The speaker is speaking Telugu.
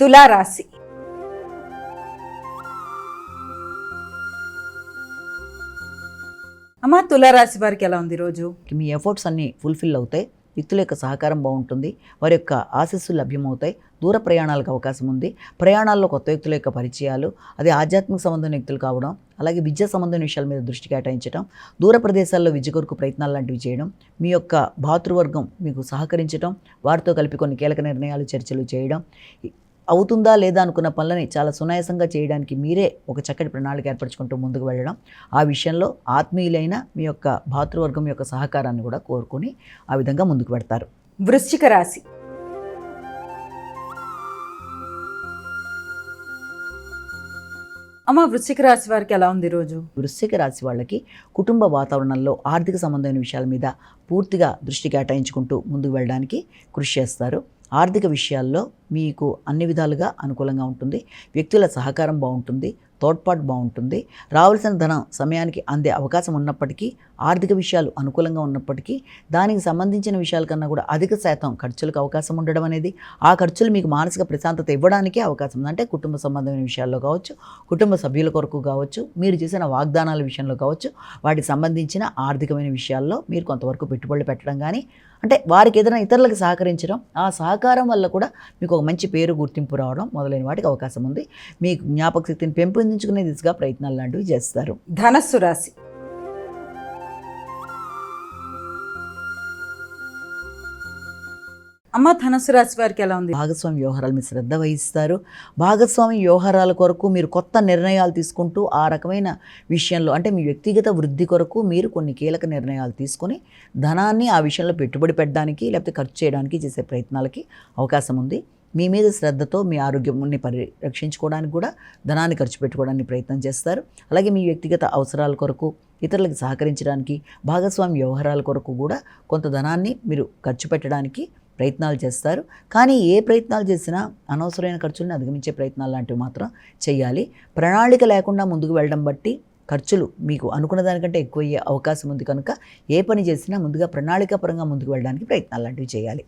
తులారాశి. అమ్మ, తులారాశి వారికి ఎలా ఉంది రోజు? మీ ఎఫర్ట్స్ అన్నీ ఫుల్ఫిల్ అవుతాయి. వ్యక్తుల యొక్క సహకారం బాగుంటుంది. వారి యొక్క ఆశీస్సులు లభ్యమవుతాయి. దూర ప్రయాణాలకు అవకాశం ఉంది. ప్రయాణాల్లో కొత్త వ్యక్తుల యొక్క పరిచయాలు, అదే ఆధ్యాత్మిక సంబంధమైన వ్యక్తులు కావడం, అలాగే విద్యా సంబంధమైన విషయాల మీద దృష్టి కేటాయించడం, దూర ప్రదేశాల్లో విద్య కొరకు ప్రయత్నాలు లాంటివి చేయడం, మీ యొక్క భాతృవర్గం మీకు సహకరించడం, వారితో కలిపి కొన్ని కీలక నిర్ణయాలు చర్చలు చేయడం, అవుతుందా లేదా అనుకున్న పనులని చాలా సునాయాసంగా చేయడానికి మీరే ఒక చక్కటి ప్రణాళిక ఏర్పరచుకుంటూ ముందుకు వెళ్ళడం, ఆ విషయంలో ఆత్మీయులైన మీ యొక్క భాతృవర్గం యొక్క సహకారాన్ని కూడా కోరుకొని ఆ విధంగా ముందుకు పెడతారు. వృశ్చిక రాశి. అమ్మ, వృశ్చిక రాశి వారికి ఎలా ఉంది రోజు? వృశ్చిక రాశి వాళ్ళకి కుటుంబ వాతావరణంలో ఆర్థిక సంబంధమైన విషయాల మీద పూర్తిగా దృష్టి కేటాయించుకుంటూ ముందుకు వెళ్ళడానికి కృషి చేస్తారు. ఆర్థిక విషయాల్లో మీకు అన్ని విధాలుగా అనుకూలంగా ఉంటుంది. వ్యక్తుల సహకారం బాగుంటుంది. తోడ్పాటు బాగుంటుంది. రావాల్సిన ధనం సమయానికి అందే అవకాశం ఉన్నప్పటికీ, ఆర్థిక విషయాలు అనుకూలంగా ఉన్నప్పటికీ, దానికి సంబంధించిన విషయాల కన్నా కూడా అధిక శాతం ఖర్చులకు అవకాశం ఉండడం అనేది, ఆ ఖర్చులు మీకు మానసిక ప్రశాంతత ఇవ్వడానికి అవకాశం ఉంది. అంటే కుటుంబ సంబంధమైన విషయాల్లో కావచ్చు, కుటుంబ సభ్యుల కొరకు కావచ్చు, మీరు చేసిన వాగ్దానాల విషయంలో కావచ్చు, వాటికి సంబంధించిన ఆర్థికమైన విషయాల్లో మీరు కొంతవరకు పెట్టుబడులు పెట్టడం కానీ, అంటే వారికి ఏదైనా ఇతరులకు సహకరించడం, ఆ సహకారం వల్ల కూడా మీకు ఒక మంచి పేరు గుర్తింపు రావడం మొదలైన వాటికి అవకాశం ఉంది. మీకు జ్ఞాపక శక్తిని పెంపొందించుకునే దిశగా ప్రయత్నాలు లాంటివి చేస్తారు. ధనస్సు రాశి. అమ్మ, ధనస్సు రాశి వారికి ఎలా ఉంది? భాగస్వామి వ్యవహారాల మీద శ్రద్ధ వహిస్తారు. భాగస్వామి వ్యవహారాల కొరకు మీరు కొత్త నిర్ణయాలు తీసుకుంటూ ఆ రకమైన విషయంలో, అంటే మీ వ్యక్తిగత వృద్ధి కొరకు మీరు కొన్ని కీలక నిర్ణయాలు తీసుకొని ధనాన్ని ఆ విషయంలో పెట్టుబడి పెట్టడానికి లేకపోతే ఖర్చు చేయడానికి చేసే ప్రయత్నాలకి అవకాశం ఉంది. మీ మీద శ్రద్ధతో మీ ఆరోగ్యాన్ని పరిరక్షించుకోవడానికి కూడా ధనాన్ని ఖర్చు పెట్టుకోవడానికి ప్రయత్నం చేస్తారు. అలాగే మీ వ్యక్తిగత అవసరాల కొరకు, ఇతరులకు సహకరించడానికి, భాగస్వామి వ్యవహారాల కొరకు కూడా కొంత ధనాన్ని మీరు ఖర్చు పెట్టడానికి ప్రయత్నాలు చేస్తారు. కానీ ఏ ప్రయత్నాలు చేసినా అనవసరమైన ఖర్చులను అధిగమించే ప్రయత్నాలు లాంటివి మాత్రం చేయాలి. ప్రణాళిక లేకుండా ముందుకు వెళ్ళడం బట్టి ఖర్చులు మీకు అనుకున్న దానికంటే ఎక్కువ అయ్యే అవకాశం ఉంది కనుక ఏ పని చేసినా ముందుగా ప్రణాళికాపరంగా ముందుకు వెళ్ళడానికి ప్రయత్నాలు లాంటివి చేయాలి.